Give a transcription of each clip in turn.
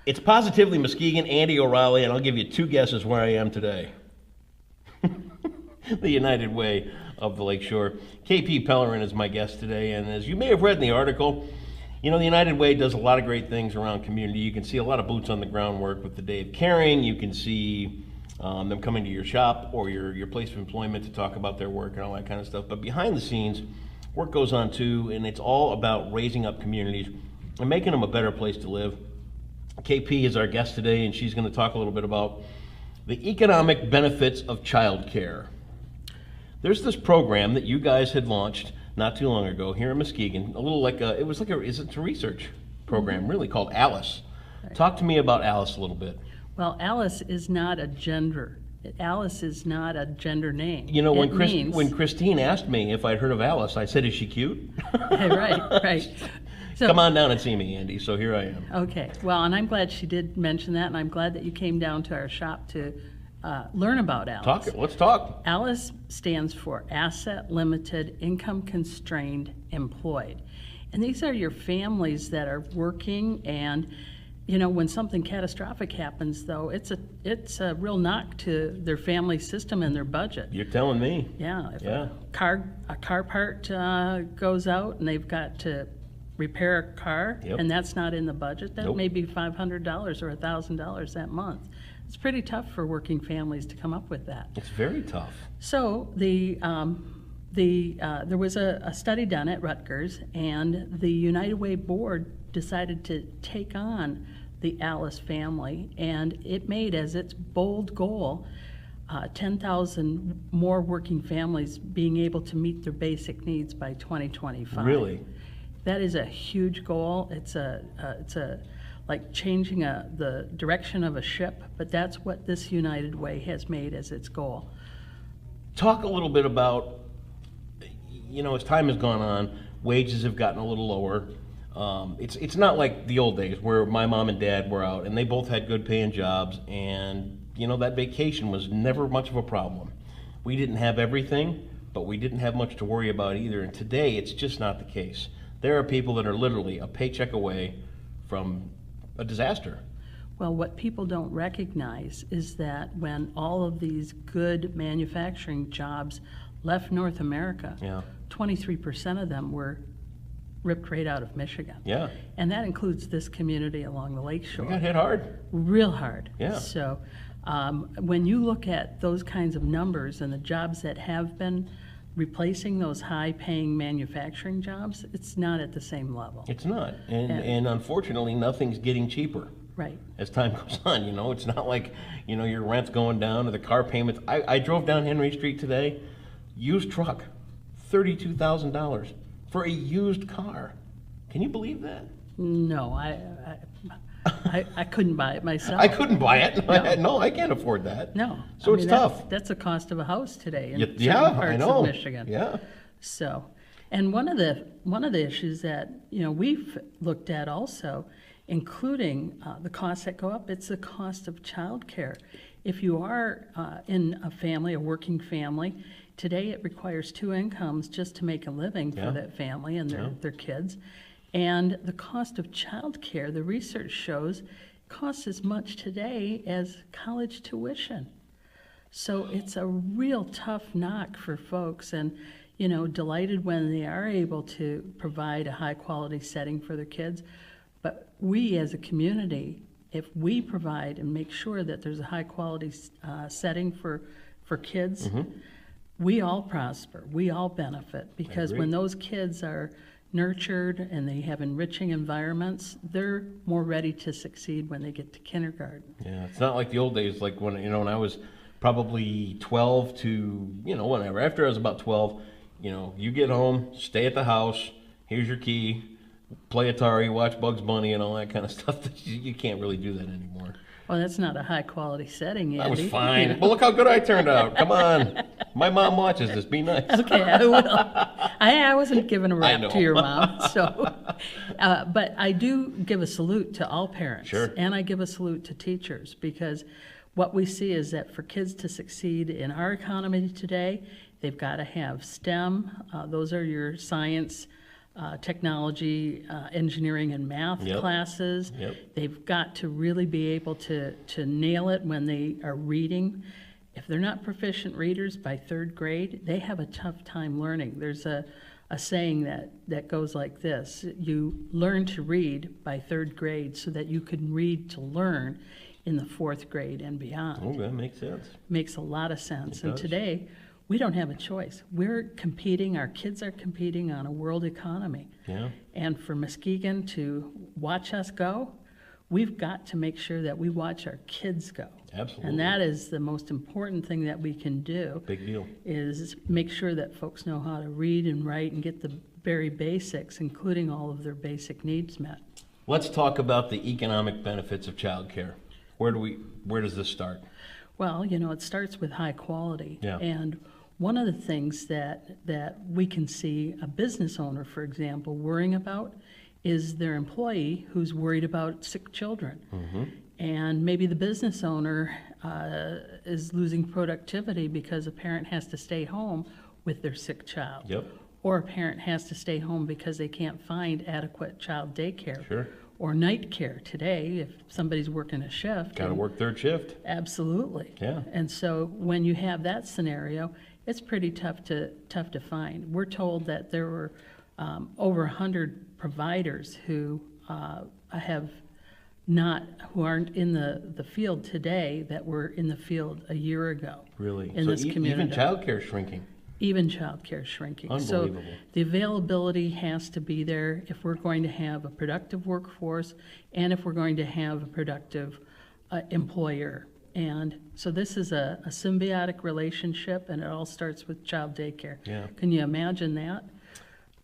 It's positively Muskegon, Andy O'Reilly, and I'll give you two guesses where I am today. The United Way of the Lakeshore. KP Pellerin is my guest today, and as you may have read in the article, you know, the United Way does a lot of great things around community. You can see a lot of boots on the ground work with the Day of Caring. You can see them coming to your shop or your place of employment to talk about their work and all that kind of stuff. But behind the scenes, work goes on too, and it's all about raising up communities and making them a better place to live. KP is our guest today, and she's going to talk a little bit about the economic benefits of childcare. There's this program that you guys had launched not too long ago here in Muskegon, a little like a, it's a research program really called Alice. Right. Talk to me about Alice a little bit. Well, Alice is not a gender. Alice is not a gender name. You know, when Christine asked me if I'd heard of Alice, I said, is she cute? Right. So, come on down and see me, Andy. So here I am. Okay. Well, and I'm glad she did mention that, and I'm glad that you came down to our shop to learn about Alice. Let's talk. Alice stands for Asset Limited, Income Constrained, Employed. And these are your families that are working, and you know, when something catastrophic happens, though, it's a real knock to their family system and their budget. You're telling me. Yeah. If a car part goes out and they've got to repair a car, yep, and that's not in the budget, that nope, may be $500 or $1,000 that month. It's pretty tough for working families to come up with that. It's very tough. So there was a study done at Rutgers, and the United Way board decided to take on the Alice family, and it made as its bold goal 10,000 more working families being able to meet their basic needs by 2025. Really? That is a huge goal. It's like changing the direction of a ship, but that's what this United Way has made as its goal. Talk a little bit about, you know, as time has gone on, wages have gotten a little lower. It's not like the old days where my mom and dad were out and they both had good paying jobs, and you know, that vacation was never much of a problem. We didn't have everything, but we didn't have much to worry about either, and today it's just not the case. There are people that are literally a paycheck away from a disaster. Well, what people don't recognize is that when all of these good manufacturing jobs left North America, 23% of them were ripped right out of Michigan. Yeah. And that includes this community along the lakeshore. We got hit hard. Real hard. Yeah. So when you look at those kinds of numbers and the jobs that have been replacing those high-paying manufacturing jobs, it's not at the same level. It's not, and unfortunately, nothing's getting cheaper. Right. As time goes on, you know, it's not like, you know, your rent's going down or the car payments. I drove down Henry Street today, used truck, $32,000 for a used car. Can you believe that? No, I couldn't buy it myself. I couldn't buy it. No, I can't afford that. No. So it's tough. That's the cost of a house today in certain I parts know. of Michigan. Yeah. So, and one of the issues that, you know, we've looked at also, including the costs that go up, it's the cost of childcare. If you are in a family, a working family, today it requires 2 incomes just to make a living for that family and their kids. And the cost of childcare, the research shows, costs as much today as college tuition. So it's a real tough knock for folks, and you know, delighted when they are able to provide a high quality setting for their kids. But we as a community, if we provide and make sure that there's a high quality setting for kids, we all prosper, we all benefit, because when those kids are nurtured and they have enriching environments, they're more ready to succeed when they get to kindergarten. Yeah, it's not like the old days, like when, you know, when I was probably 12 to, you know, whatever. After I was about 12, you know, you get home, stay at the house, here's your key, play Atari, watch Bugs Bunny and all that kind of stuff. You can't really do that anymore. Well, that's not a high quality setting, Andy. That was fine. You know? Well, look how good I turned out. Come on. My mom watches this. Be nice. Okay, I will. I wasn't giving a rap to your mom. So, but I do give a salute to all parents. Sure. And I give a salute to teachers, because what we see is that for kids to succeed in our economy today, they've got to have STEM. Those are your science, technology, engineering, and math Yep. classes. Yep. They've got to really be able to nail it when they are reading. If they're not proficient readers by third grade, they have a tough time learning. There's a saying that goes like this: you learn to read by third grade so that you can read to learn in the fourth grade and beyond. Oh, that makes sense. Makes a lot of sense. It And does. today, we don't have a choice. We're competing, our kids are competing on a world economy. Yeah. And for Muskegon to watch us go, we've got to make sure that we watch our kids go. Absolutely. And that is the most important thing that we can do, Big deal. is make sure that folks know how to read and write and get the very basics, including all of their basic needs met. Let's talk about the economic benefits of childcare. Where does this start? Well, it starts with high quality. Yeah. And one of the things that we can see a business owner, for example, worrying about is their employee who's worried about sick children. Mm-hmm. And maybe the business owner is losing productivity because a parent has to stay home with their sick child. Yep. Or a parent has to stay home because they can't find adequate child daycare. Sure. Or night care today, if somebody's working a shift. Got to and- work third shift. Absolutely. Yeah. And so when you have that scenario, it's pretty tough to find. We're told that there were over 100 providers who aren't in the field today that were in the field a year ago. Really? In So this community. even childcare shrinking. Even childcare shrinking. Unbelievable. So the availability has to be there if we're going to have a productive workforce and if we're going to have a productive employer. And so this is a symbiotic relationship, and it all starts with child daycare. Yeah. Can you imagine that?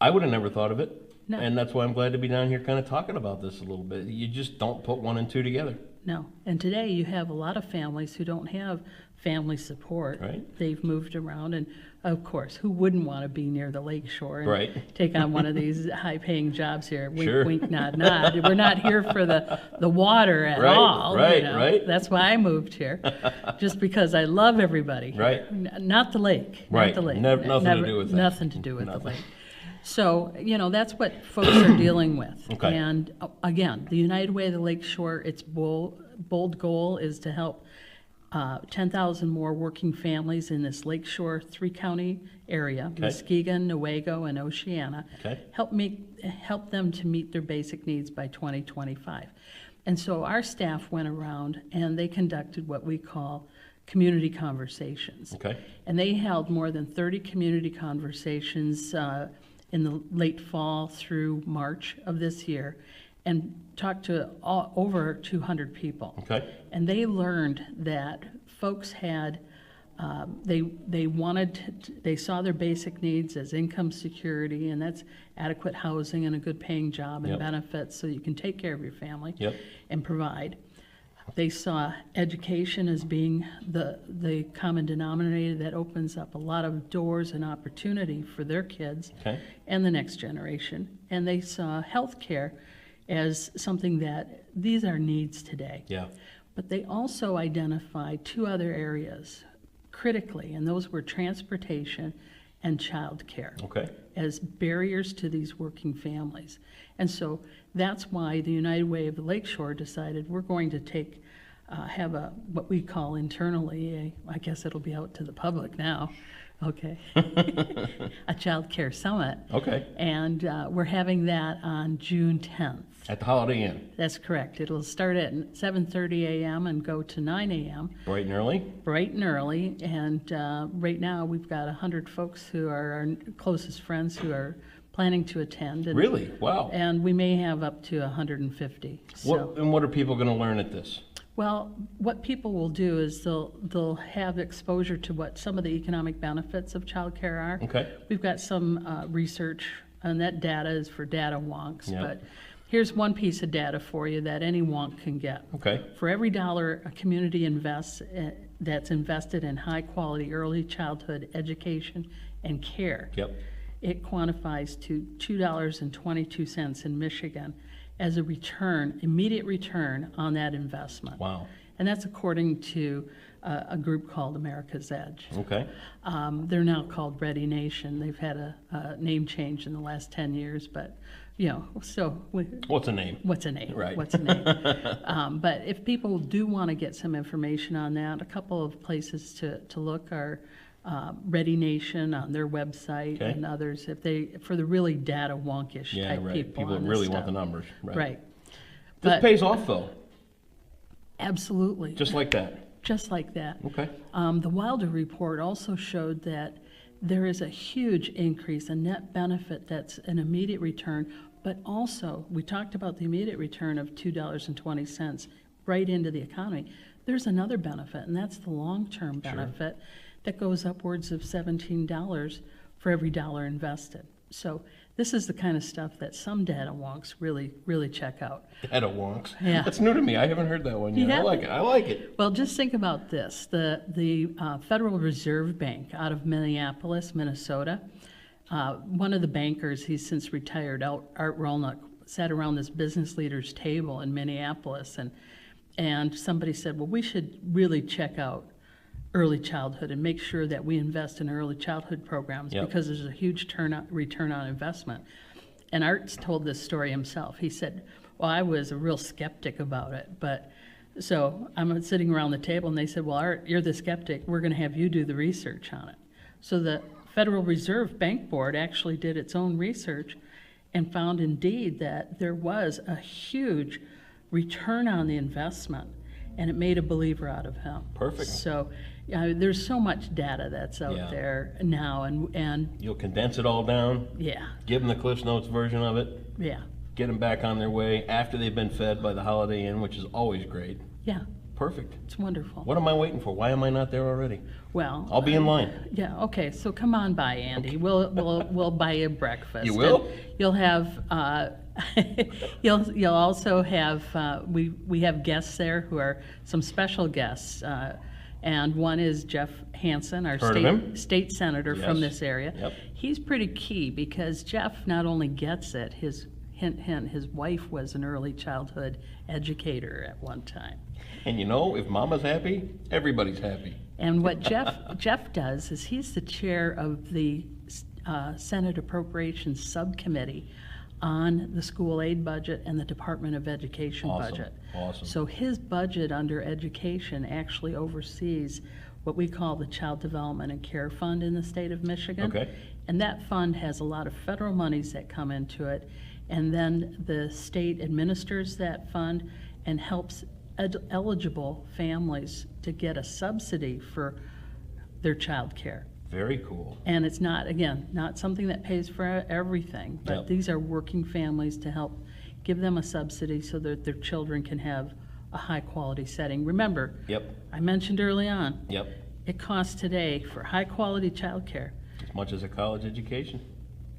I would have never thought of it. No. And that's why I'm glad to be down here kind of talking about this a little bit. You just don't put one and two together. No. And today you have a lot of families who don't have family support. Right. They've moved around, and of course, who wouldn't want to be near the lake shore and Right. take on one of these high-paying jobs here? Wink, Sure. wink, nod, nod. We're not here for the water at Right, all. right, right. That's why I moved here, just because I love everybody. Right. Not the lake. Right. Not the lake. Nothing to do with that. Nothing to do with the Nothing. lake. So, that's what folks are dealing with. Okay. And again, the United Way of the Lake Shore, its bold goal is to help 10,000 more working families in this Lakeshore three-county area, Okay. Muskegon, Newaygo, and Oceana, Okay. help them to meet their basic needs by 2025. And so our staff went around and they conducted what we call community conversations. Okay. And they held more than 30 community conversations in the late fall through March of this year, and talked to over 200 people. Okay. And they learned that folks had, they saw their basic needs as income security, and that's adequate housing and a good paying job and Yep. benefits so you can take care of your family Yep. and provide. They saw education as being the common denominator that opens up a lot of doors and opportunity for their kids Okay. and the next generation. And they saw healthcare as something that these are needs today. Yeah. But they also identified two other areas critically, and those were transportation and childcare Okay. as barriers to these working families. And so that's why the United Way of the Lakeshore decided we're going to have what we call internally, I guess it'll be out to the public now, okay, a child care summit. Okay. And we're having that on June 10th. At the Holiday Inn. That's correct. It'll start at 7:30 a.m. and go to 9 a.m. Bright and early. bright and early. And right now, we've got 100 folks who are our closest friends who are planning to attend. And, Really? Wow. And we may have up to 150. So, What are people going to learn at this? well, what people will do is they'll have exposure to what some of the economic benefits of childcare are. Okay. We've got some research, and that data is for data wonks. Yeah. But here's one piece of data for you that any wonk can get. Okay. For every dollar a community invests that's invested in high-quality early childhood education and care, Yep. it quantifies to $2.22 in Michigan as a return, immediate return on that investment. Wow. And that's according to a group called America's Edge. Okay. They're now called Ready Nation. They've had a name change in the last 10 years, but, you know, so. What's a name? What's a name? Right. What's a name? But if people do want to get some information on that, a couple of places to look are Ready Nation on their website, Okay. and others for the really data wonkish Yeah, type right. people. People on this really want stuff. the numbers. Right. Right. This But- pays off, though. Absolutely. Just like that. Just like that. Okay. The Wilder report also showed that there is a huge increase, a net benefit that's an immediate return, but also, we talked about the immediate return of $2.20 right into the economy. There's another benefit, and that's the long-term benefit that goes upwards of $17 for every dollar invested. So this is the kind of stuff that some data wonks really, really check out. Data wonks. Yeah. That's new to me. I haven't heard that one yet. You I like it. haven't? I like it. Well, just think about this. The Federal Reserve Bank out of Minneapolis, Minnesota, one of the bankers, he's since retired, Art Rolnick, sat around this business leaders table in Minneapolis, and somebody said, well, we should really check out early childhood and make sure that we invest in early childhood programs Yep. because there's a huge return on investment. And Art's told this story himself. He said, well, I was a real skeptic about it, but so I'm sitting around the table and they said, well, Art, you're the skeptic. We're going to have you do the research on it. So the Federal Reserve Bank Board actually did its own research and found indeed that there was a huge return on the investment, and it made a believer out of him. Perfect. So there's so much data that's out Yeah. there now, and You'll condense it all down, yeah, give them the Cliffs Notes version of it, yeah, get them back on their way after they've been fed by the Holiday Inn, which is always great. yeah, Perfect. it's wonderful. What am I waiting for? Why am I not there already? Well, I'll be in line. yeah, okay, so come on by, Andy. We'll buy you breakfast. You will? And you'll have you'll also have we have guests there who are some special guests. And one is Jeff Hansen, our Heard of him. state senator from Yes. this area. Yep. He's pretty key because Jeff not only gets it, his his wife was an early childhood educator at one time. And you know, if Mama's happy, everybody's happy. And what Jeff does is he's the chair of the Senate Appropriations Subcommittee on the school aid budget and the Department of Education Awesome. budget. Awesome. So his budget under education actually oversees what we call the Child Development and Care Fund in the state of Michigan. Okay. And that fund has a lot of federal monies that come into it, and then the state administers that fund and helps eligible families to get a subsidy for their child care. Very cool. And it's not, again, not something that pays for everything, but Yep. these are working families to help give them a subsidy so that their children can have a high-quality setting. Remember, Yep. I mentioned early on, Yep. it costs today for high-quality childcare. As much as a college education.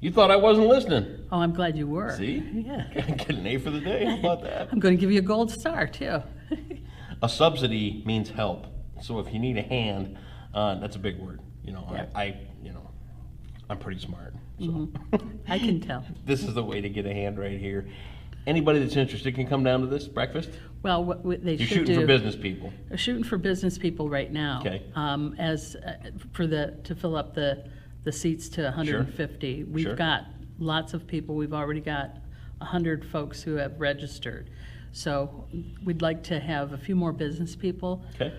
You thought I wasn't listening. Oh, I'm glad you were. See? Yeah. Get an A for the day. How about that? I'm going to give you a gold star, too. A subsidy means help. So if you need a hand, that's a big word. You know, Yeah. I'm pretty smart. So I can tell. this is the way to get a hand right here. Anybody that's interested can come down to this breakfast. Well, what they You're should do. shooting for business people. They're shooting for business people right now. Okay. To fill up the seats to 150. We've Sure. got lots of people. We've already got 100 folks who have registered. So we'd like to have a few more business people Okay.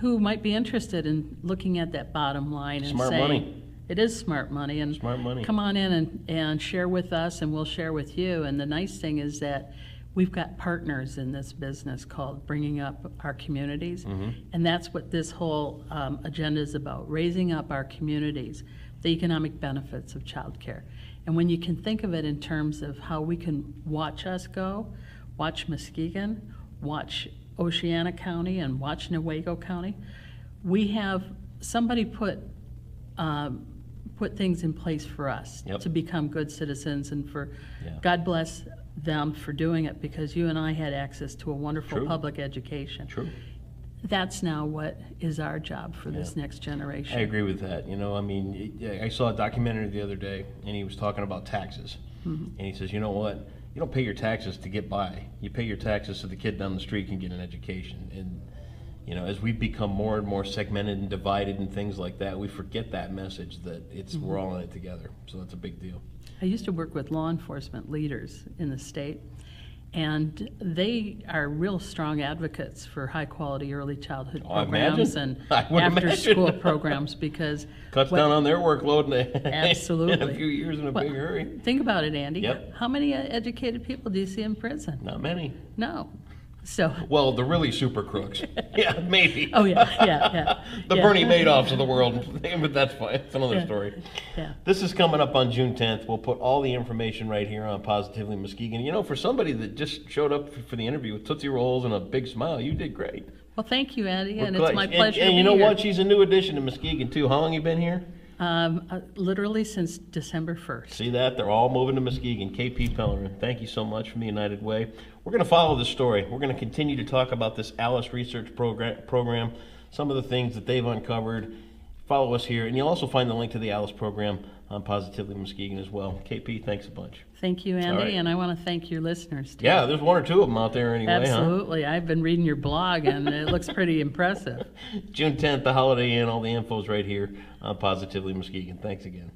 who might be interested in looking at that bottom line and Smart saying, money. it is smart money, and Smart money. come on in and share with us, and we'll share with you. And the nice thing is that we've got partners in this business called Bringing Up Our Communities, and that's what this whole agenda is about, raising up our communities, the economic benefits of childcare. And when you can think of it in terms of how we can watch us go, watch Muskegon, watch Oceana County, and watch Newaygo County, we have somebody put things in place for us Yep. to become good citizens, and for Yeah. God bless them for doing it, because you and I had access to a wonderful True. public education. True. That's now what is our job for this Yeah. next generation. I agree with that. You know, I mean, I saw a documentary the other day, and he was talking about taxes. And he says, you know what? You don't pay your taxes to get by. You pay your taxes so the kid down the street can get an education. And you know, as we become more and more segmented and divided and things like that, we forget that message that we're all in it together. So that's a big deal. I used to work with law enforcement leaders in the state, and they are real strong advocates for high-quality early childhood programs and after-school programs because cuts down on their workload absolutely in a few years in a big hurry. Think about it, Andy. Yep. How many educated people do you see in prison? Not many. No. So. Well, the really super crooks. Yeah, maybe. Oh, yeah. The Bernie Madoffs of the world, but that's fine. It's another story. Yeah. This is coming up on June 10th. We'll put all the information right here on Positively Muskegon. You know, for somebody that just showed up for the interview with Tootsie Rolls and a big smile, you did great. Well, thank you, Andy, We're and glad. it's my pleasure And to you be know here. what? She's a new addition to Muskegon, too. How long you been here? Literally since December 1st. See that? They're all moving to Muskegon. KP Pellerin, thank you so much from the United Way. We're going to follow this story. We're going to continue to talk about this Alice Research program, some of the things that they've uncovered. Follow us here, and you'll also find the link to the Alice program on Positively Muskegon as well. KP, thanks a bunch. Thank you, Andy, right. and I want to thank your listeners, too. Yeah, there's one or two of them out there anyway, Absolutely. I've been reading your blog, and it looks pretty impressive. June 10th, the Holiday Inn, all the info's right here on Positively Muskegon. Thanks again.